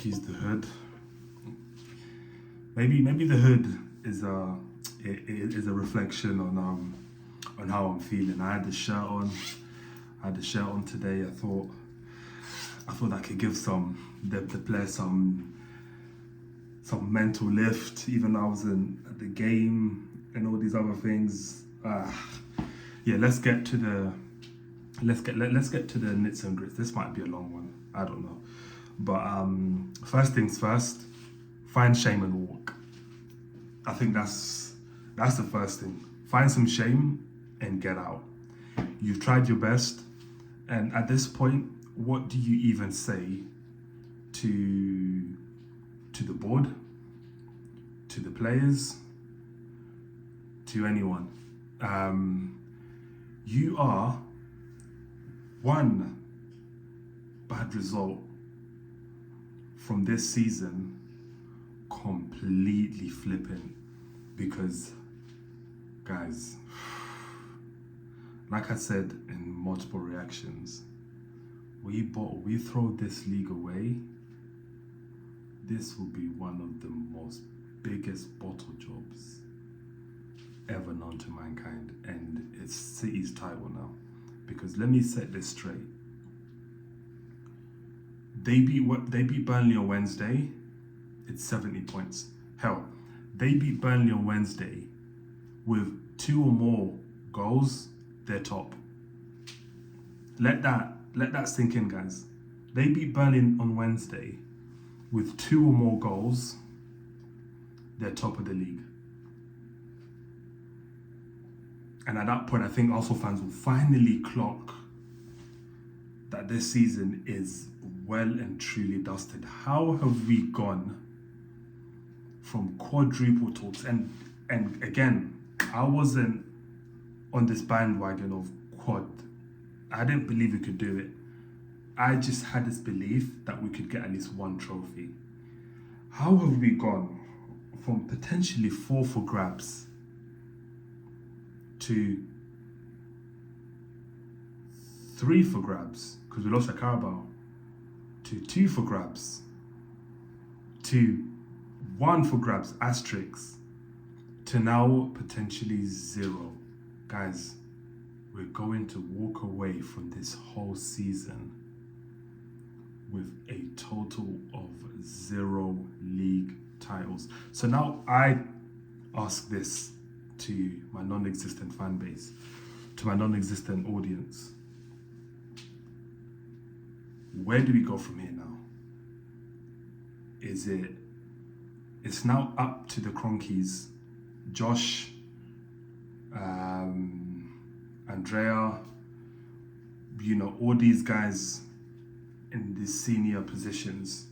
excuse the hood. Maybe the hood is a reflection on how I'm feeling. I had the shirt on. Today. I thought I could give the player some mental lift, even though I was at the game and all these other things. Yeah, let's get to the nits and grits. This might be a long one. I don't know, but first things first. Find shame and walk. I think that's the first thing. Find some shame and get out. You've tried your best, and at this point, what do you even say to the board, to the players, to anyone? You are one bad result from this season completely flipping, because guys, like I said in multiple reactions, we throw this league away, this will be one of the most biggest bottle jobs ever known to mankind, and it's City's title now. Because let me set this straight. They beat Burnley on Wednesday. It's 70 points. Hell, they beat Burnley on Wednesday with 2 or more goals. They're top. Let that sink in, guys. They beat Burnley on Wednesday with 2 or more goals. They're top of the league. And at that point, I think Arsenal fans will finally clock that this season is well and truly dusted. How have we gone from quadruple talks? And again, I wasn't on this bandwagon of quad. I didn't believe we could do it. I just had this belief that we could get at least 1 trophy. How have we gone from potentially 4 for grabs to 3 for grabs, because we lost at Carabao, to 2 for grabs, to 1 for grabs, asterisks, to now potentially 0. Guys, we're going to walk away from this whole season with a total of 0 league titles. So now I ask this to my non-existent fan base, to my non-existent audience. Where do we go from here now? It's now up to the Cronkies, Josh, Andrea, all these guys in these senior positions.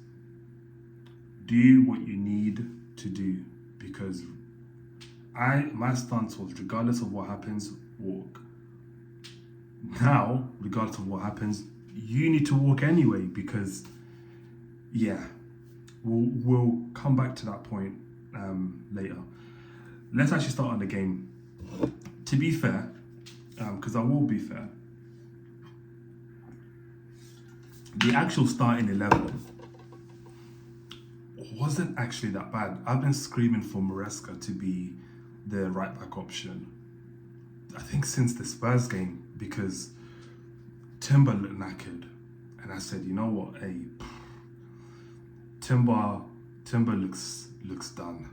Do what you need to do, because my stance was, regardless of what happens, walk. Now, regardless of what happens, you need to walk anyway, because we'll come back to that point later. Let's actually start on the game. To be fair, because I will be fair, the actual starting 11 wasn't actually that bad. I've been screaming for Maresca to be the right back option, I think, since the Spurs game, because Timber looked knackered, and I said, you know what, hey, Timber looks done.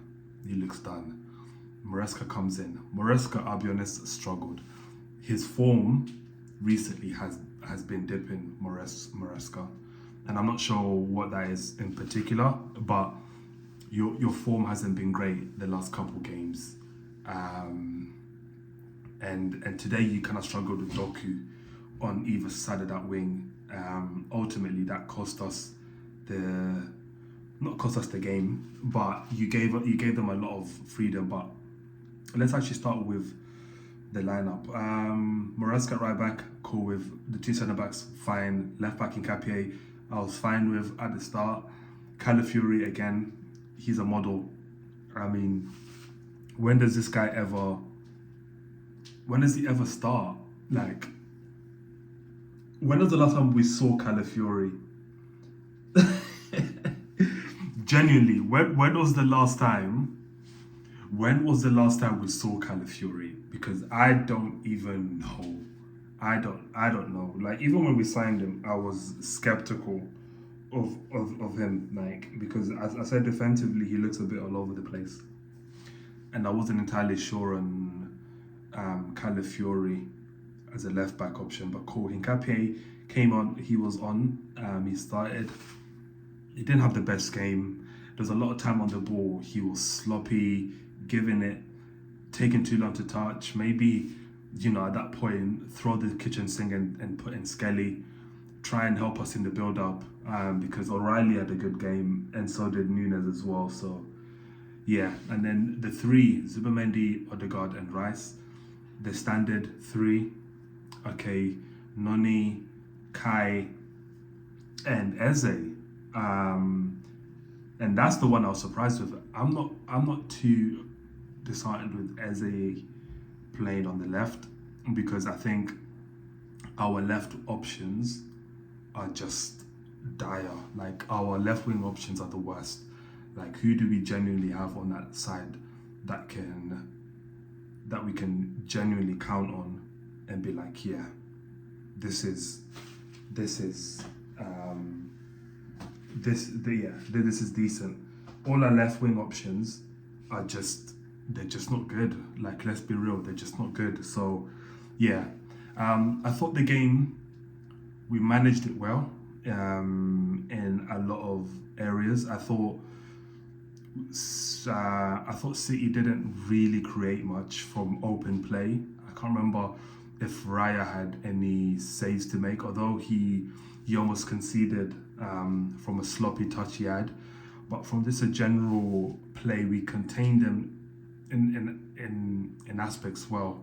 He looks done. Maresca comes in. Maresca, I'll be honest, struggled. His form recently has been dipping, Maresca, and I'm not sure what that is in particular, but your form hasn't been great the last couple games, and today you kind of struggled with Doku on either side of that wing. Ultimately, that cost us the game, but you gave them a lot of freedom. But let's actually start with the lineup. Maresca at right back, cool with. The 2 centre backs, fine. Left back in Capier, I was fine with at the start. Calafiori, again, he's a model. I mean, when does he ever start? Like, when was the last time we saw Calafiori? Genuinely, when was the last time? When was the last time we saw Calafiori? Because I don't even know. I don't know. Like even when we signed him, I was skeptical of him. Like because as I said, defensively he looks a bit all over the place, and I wasn't entirely sure on Calafiori as a left back option. But cool, Hincapié came on. He was on. He started. He didn't have the best game. There's a lot of time on the ball. He was sloppy, giving it, taking too long to touch. Maybe, at that point, throw the kitchen sink and put in Skelly. Try and help us in the build-up because O'Reilly had a good game and so did Nunes as well. So, yeah. And then the three, Zubimendi, Odegaard and Rice. The standard three. Okay, Noni, Kai, and Eze. And that's the one I was surprised with. I'm not too disheartened with Eze playing on the left because I think our left options are just dire. Like our left wing options are the worst. Like who do we genuinely have on that side that we can genuinely count on and be like, yeah, this is decent. All our left wing options are they're just not good. Like let's be real, they're just not good. So yeah, I thought the game we managed it well in a lot of areas. I thought City didn't really create much from open play. I can't remember if Raya had any saves to make, although he almost conceded from a sloppy touch he had. But from this a general play, we contained them in aspects well.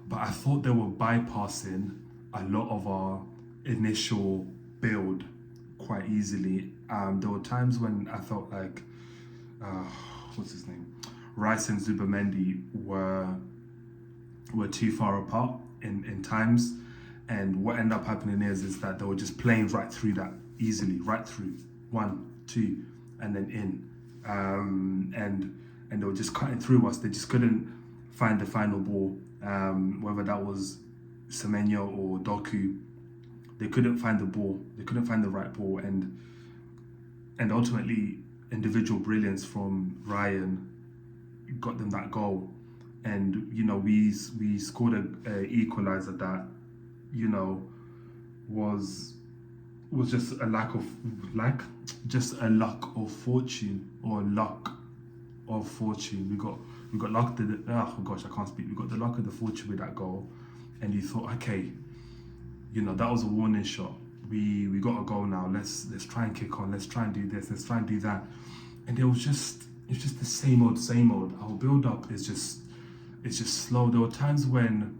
But I thought they were bypassing a lot of our initial build quite easily. There were times when I felt like what's his name? Rice and Zubimendi were too far apart in times. And what ended up happening is that they were just playing right through that easily, right through 1, 2, and then in, and they were just cutting through us. They just couldn't find the final ball, whether that was Semenyo or Doku. They couldn't find the ball. They couldn't find the right ball, and ultimately individual brilliance from Ryan got them that goal. And we scored a equalizer that was just a lack of fortune or luck of fortune. We got luck. Oh gosh, I can't speak. We got the luck of the fortune with that goal, and you thought, okay, that was a warning shot. We got a goal now. Let's try and kick on. Let's try and do this. Let's try and do that. And it's just the same old. Our build up is just slow. There were times when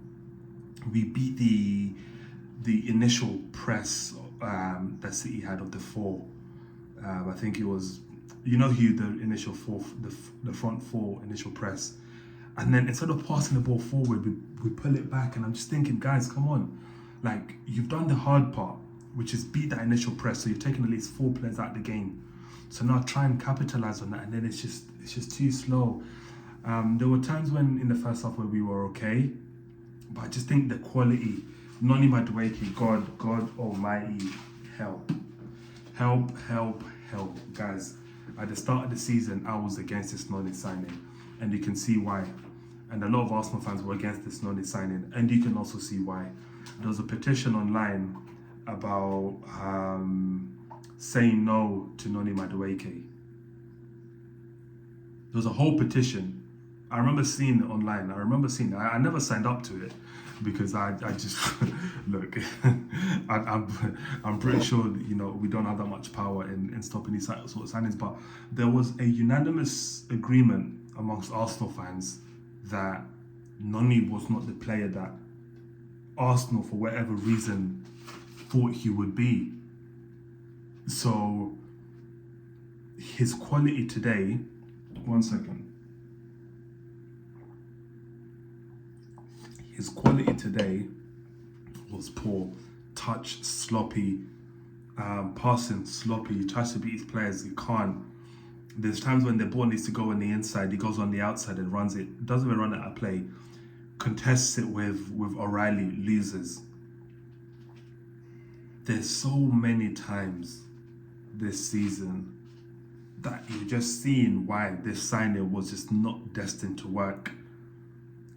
we beat the initial press that City had of the four. I think it was, the initial four, the front four initial press. And then instead of passing the ball forward, we pull it back. And I'm just thinking, guys, come on. Like, you've done the hard part, which is beat that initial press. So you've taken at least 4 players out of the game. So now try and capitalize on that. And then it's just too slow. There were times when in the first half where we were okay, but I just think the quality, Noni Madueke, God Almighty, help, guys. At the start of the season, I was against this Noni signing, and you can see why. And a lot of Arsenal fans were against this Noni signing, and you can also see why. There was a petition online about saying no to Noni Madueke. There was a whole petition. I remember seeing it online. I never signed up to it because I just look. I'm pretty sure we don't have that much power in stopping these sort of signings. But there was a unanimous agreement amongst Arsenal fans that Noni was not the player that Arsenal, for whatever reason, thought he would be. So his quality today. One second. His quality today was poor. Touch sloppy, passing sloppy. He tries to beat his players, he can't. There's times when the ball needs to go on the inside, he goes on the outside and runs it. Doesn't even run it at play. Contests it with O'Reilly, loses. There's so many times this season that you're just seeing why this signing was just not destined to work.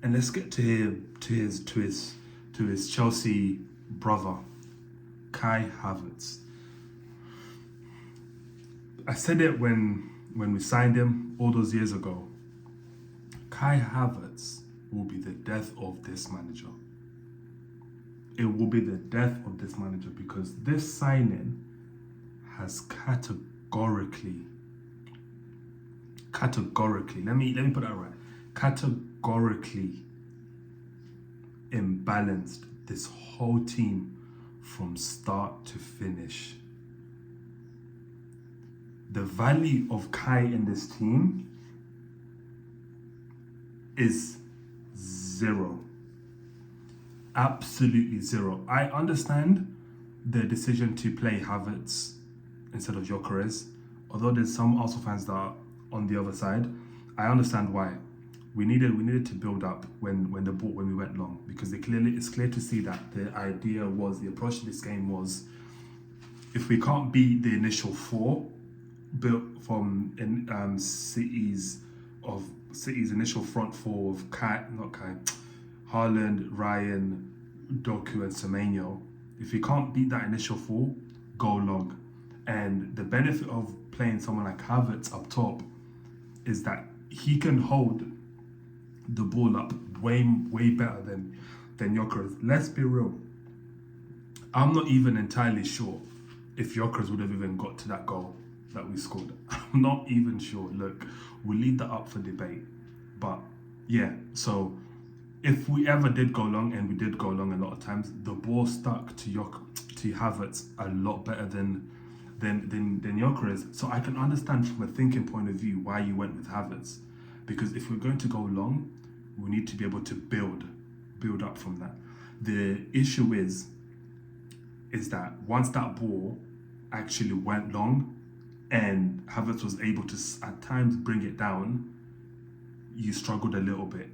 And let's get to his Chelsea brother, Kai Havertz. I said it when we signed him all those years ago. Kai Havertz will be the death of this manager. It will be the death of this manager because this signing has categorically, let me put that right, categorically imbalanced this whole team from start to finish. The value of Kai in this team is zero. Absolutely zero. I understand the decision to play Havertz instead of Gyökeres, although there's some Arsenal fans that are on the other side. I understand why. We needed to build up when we went long, because it's clear to see that the approach to this game was, if we can't beat the initial four built from City's initial front four of Haaland, Ryan, Doku and Semenyo, if we can't beat that initial four, go long. And the benefit of playing someone like Havertz up top is that he can hold the ball up way better than Gyökeres. Let's be real. I'm not even entirely sure if Gyökeres would have even got to that goal that we scored. I'm not even sure. Look, we'll leave that up for debate. But yeah, so if we ever did go long, and we did go long a lot of times, the ball stuck to Havertz a lot better than Gyökeres. So I can understand from a thinking point of view why you went with Havertz. Because if we're going to go long, we need to be able to build up from that. The issue is that once that ball actually went long and Havertz was able to at times bring it down, you struggled a little bit.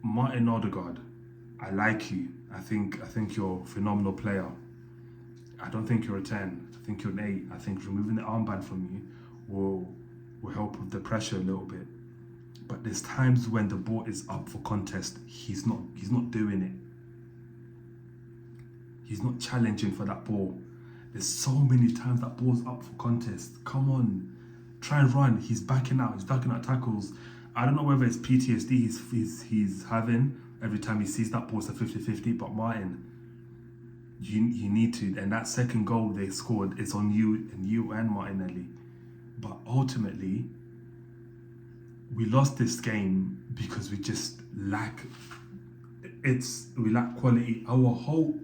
Martin Odegaard, I like you. I think you're a phenomenal player. I don't think you're a 10. I think you're an 8. I think removing the armband from you will help with the pressure a little bit. But there's times when the ball is up for contest, he's not doing it. He's not challenging for that ball. There's so many times that ball's up for contest. Come on, try and run. He's backing out. He's ducking out tackles. I don't know whether it's PTSD he's having every time he sees that ball. It's a 50-50. But Martin, you need to. And that second goal they scored is on you and Martinelli. But ultimately, we lost this game because we just lack quality. Our whole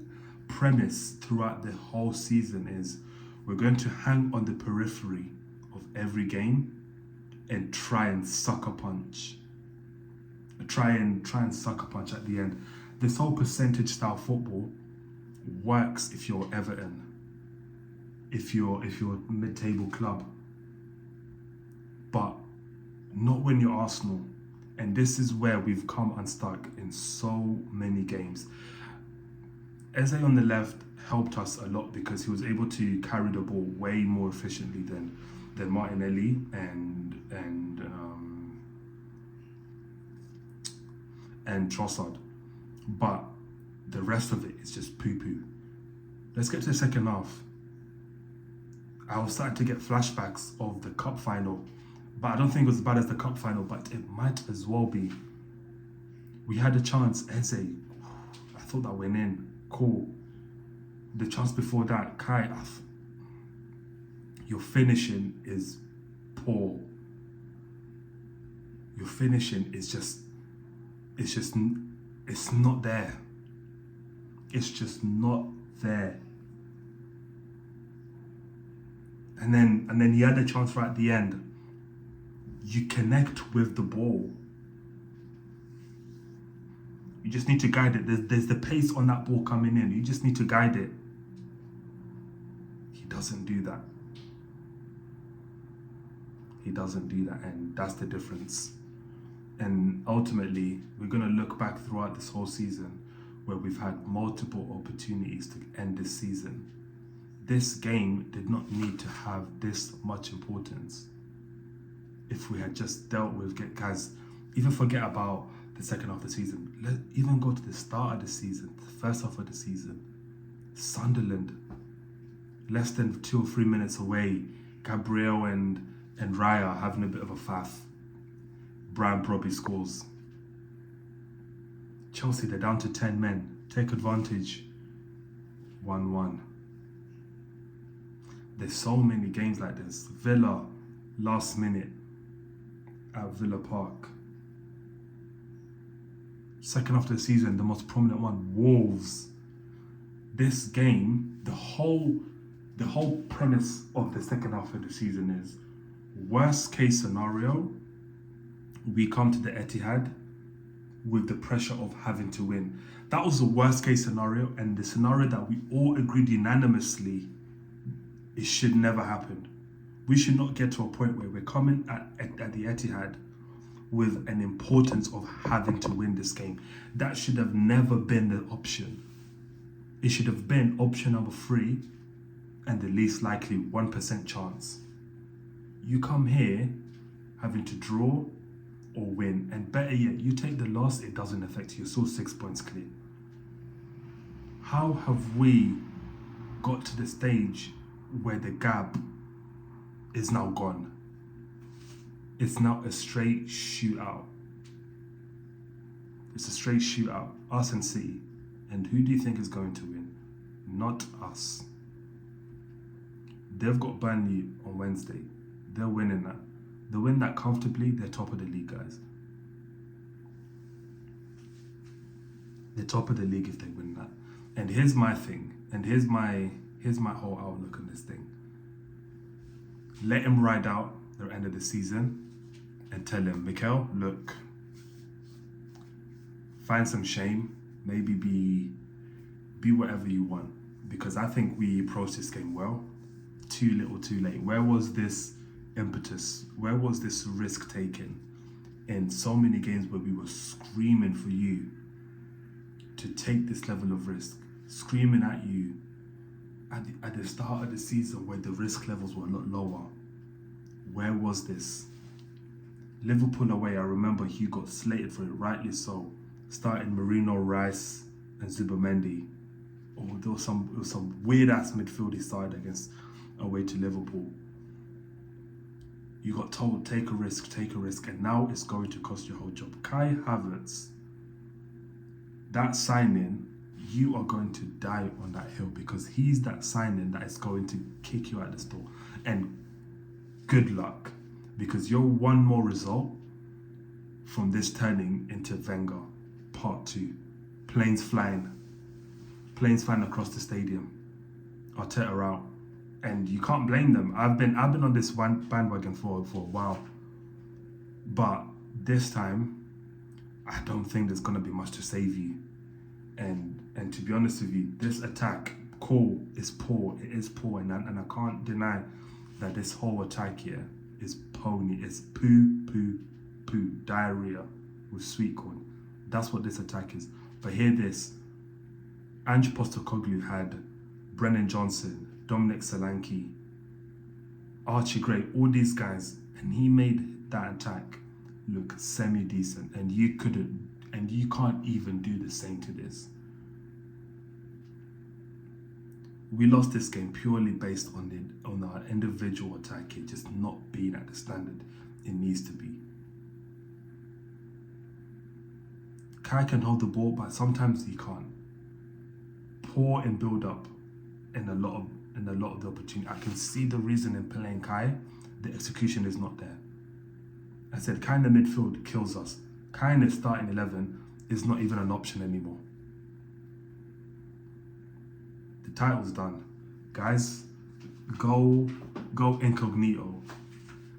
premise throughout the whole season is we're going to hang on the periphery of every game and try and sucker punch. Try and sucker punch at the end. This whole percentage style football works if you're Everton, if you're a mid-table club, but not when you're Arsenal. And this is where we've come unstuck in so many games. Eze on the left helped us a lot because he was able to carry the ball way more efficiently than Martinelli and Trossard. But the rest of it is just poo-poo. Let's get to the second half. I was starting to get flashbacks of the cup final. But I don't think it was as bad as the cup final, but it might as well be. We had a chance, Eze. I thought that went in. Cool. The chance before that, Kai, your finishing is poor. Your finishing is it's not there. It's just not there. And then he had a chance right at the end. You connect with the ball. You just need to guide it. There's the pace on that ball coming in. You just need to guide it. He doesn't do that. he doesn't do that, and that's the difference. And ultimately, we're going to look back throughout this whole season where we've had multiple opportunities to end this season. This game did not need to have this much importance. If we had just dealt with, guys, even forget about the second half of the season. Let's even go to the start of the season, the first half of the season. Sunderland, less than 2 or 3 minutes away, Gabriel and Raya having a bit of a faff. Brian Brobby scores. Chelsea, they're down to 10 men. Take advantage. 1-1. There's so many games like this. Villa, last minute at Villa Park. Second half of the season, the most prominent one, Wolves. This game, the whole premise of the second half of the season is, worst case scenario, we come to the Etihad with the pressure of having to win. That was the worst case scenario, and the scenario that we all agreed unanimously it should never happen. We should not get to a point where we're coming at the Etihad with an importance of having to win this game. That should have never been the option. It should have been option number 3 and the least likely 1% chance. You come here having to draw or win, and better yet, you take the loss, it doesn't affect you. You're still 6 points clear. How have we got to the stage where the gap is now gone? It's now a straight shootout. It's a straight shootout. Us and City. And who do you think is going to win? Not us. They've got Burnley on Wednesday. They're winning that. They win that comfortably, they're top of the league, guys. They're top of the league if they win that. And here's my thing, and here's my whole outlook on this thing. Let him ride out the end of the season and tell him, Mikel, look, find some shame, maybe be whatever you want. Because I think we approached this game well. Too little, too late. Where was this impetus? Where was this risk taken in so many games where we were screaming for you to take this level of risk, screaming at you at the start of the season where the risk levels were a lot lower? Where was this? Liverpool away, I remember he got slated for it, rightly so. Starting Marino, Rice and Zubamendi. Oh, there was some weird ass midfield he started against away to Liverpool. You got told, take a risk, and now it's going to cost your whole job. Kai Havertz, that signing, you are going to die on that hill, because he's that signing that is going to kick you out the store. And good luck, because you're one more result from this turning into Wenger Part 2. Planes flying across the stadium. Arteta out. And you can't blame them. I've been on this one bandwagon for a while. But this time, I don't think there's going to be much to save you. And to be honest with you, this attack, is poor. It is poor. And I can't deny that this whole attack here is pony. It's poo, diarrhea with sweet corn. That's what this attack is. But hear this. Ange Postecoglou had Brennan Johnson, Dominic Solanke, Archie Gray, all these guys, and he made that attack look semi-decent, and you can't even do the same to this. We lost this game purely based on our individual attack here just not being at the standard it needs to be. Kai can hold the ball, but sometimes he can't. Poor in build-up in a lot of the opportunity. I can see the reason in playing Kai. The execution is not there. I said Kai in the midfield kills us. Kai in the starting 11 is not even an option anymore. The title's done. Guys, go incognito.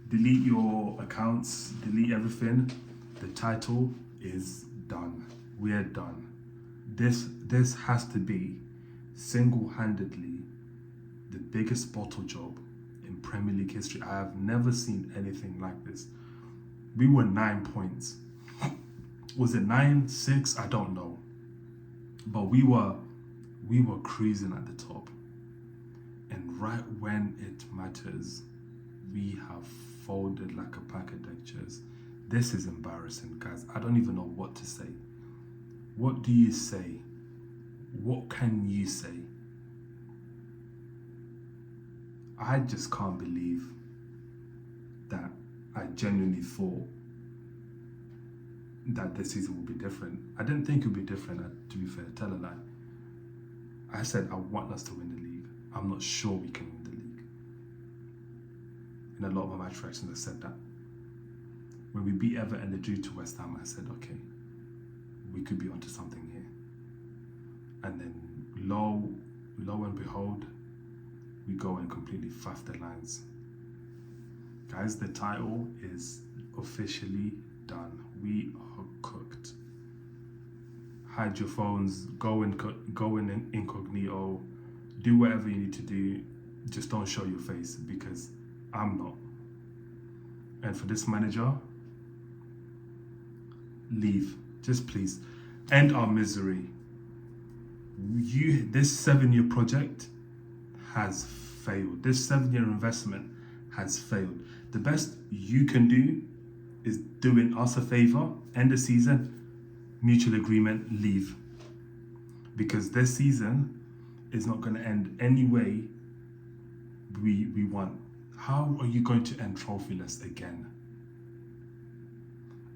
Delete your accounts, delete everything. The title is done. We're done. This has to be single-handedly the biggest bottle job in Premier League history. I have never seen anything like this. We were 9 points. Was it 9, 6? I don't know. But we were cruising at the top. And right when it matters, we have folded like a pack of deck chairs. This is embarrassing, guys. I don't even know what to say. What do you say? What can you say? I just can't believe that I genuinely thought that this season would be different. I didn't think it would be different, to be fair, tell a lie. I said I want us to win the league. I'm not sure we can win the league. In a lot of my match reactions, I said that. When we beat Everton and drew to West Ham, I said, okay, we could be onto something here. And then lo and behold, we go and completely faff the lines. Guys, the title is officially done. We are cooked. Hide your phones, go in incognito, do whatever you need to do. Just don't show your face, because I'm not. And for this manager, leave. Just please end our misery. This 7-year project has failed. This 7-year investment has failed. The best you can do is doing us a favor, end the season, mutual agreement, leave. Because this season is not going to end any way we want. How are you going to end trophyless again?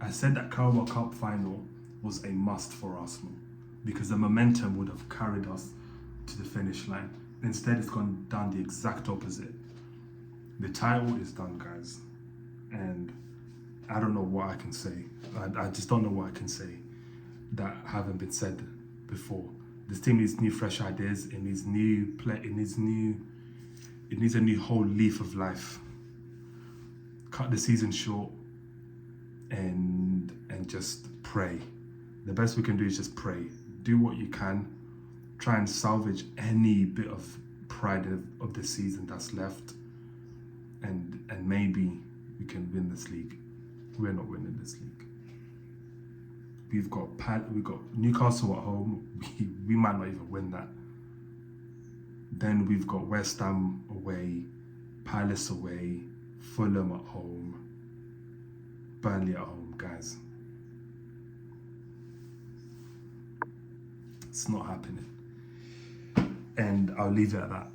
I said that Carabao Cup final was a must for Arsenal because the momentum would have carried us to the finish line. Instead, it's gone down the exact opposite. The title is done, guys. And I don't know what I can say. I just don't know what I can say that haven't been said before. This team needs new, fresh ideas. It needs new play. It needs a new whole leaf of life. Cut the season short and just pray. The best we can do is just pray. Do what you can. Try and salvage any bit of pride of the season that's left, and maybe we can win this league. We're not winning this league. We've got Newcastle at home. We might not even win that. Then we've got West Ham away, Palace away, Fulham at home, Burnley at home, guys. It's not happening. And I'll leave it at that.